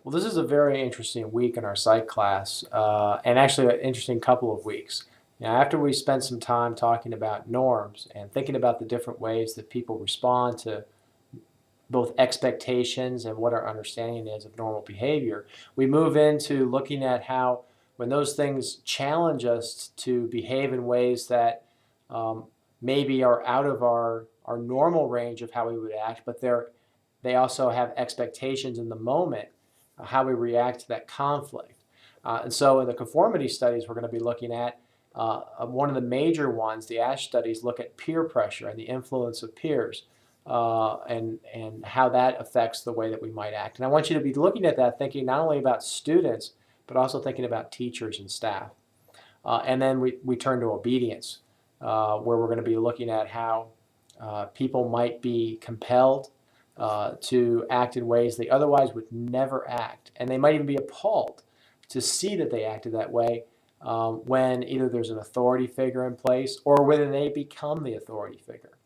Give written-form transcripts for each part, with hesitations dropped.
Well, this is a very interesting week in our psych class, and actually an interesting couple of weeks. Now, after we spent some time talking about norms and thinking about the different ways that people respond to both expectations and what our understanding is of normal behavior, we move into looking at how, when those things challenge us to behave in ways that um, maybe are out of our normal range of how we would act, but they also have expectations in the moment, how we react to that conflict. And so in the conformity studies we're going to be looking at, one of the major ones, the ASH studies, look at peer pressure and the influence of peers, and how that affects the way that we might act. And I want you to be looking at that, thinking not only about students, but also thinking about teachers and staff. And then we turn to obedience, where we're going to be looking at how people might be compelled to act in ways they otherwise would never act. And they might even be appalled to see that they acted that way when either there's an authority figure in place or when they become the authority figure.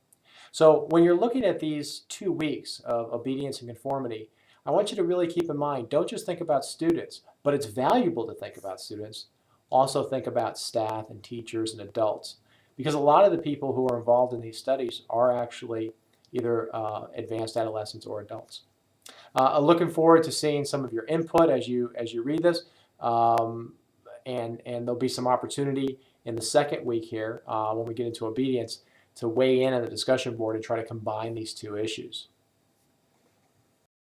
So when you're looking at these 2 weeks of obedience and conformity, I want you to really keep in mind, don't just think about students, but it's valuable to think about students. Also think about staff and teachers and adults, because a lot of the people who are involved in these studies are actually either advanced adolescents or adults. I'm looking forward to seeing some of your input as you read this, and there'll be some opportunity in the second week here when we get into obedience to weigh in on the discussion board and try to combine these two issues.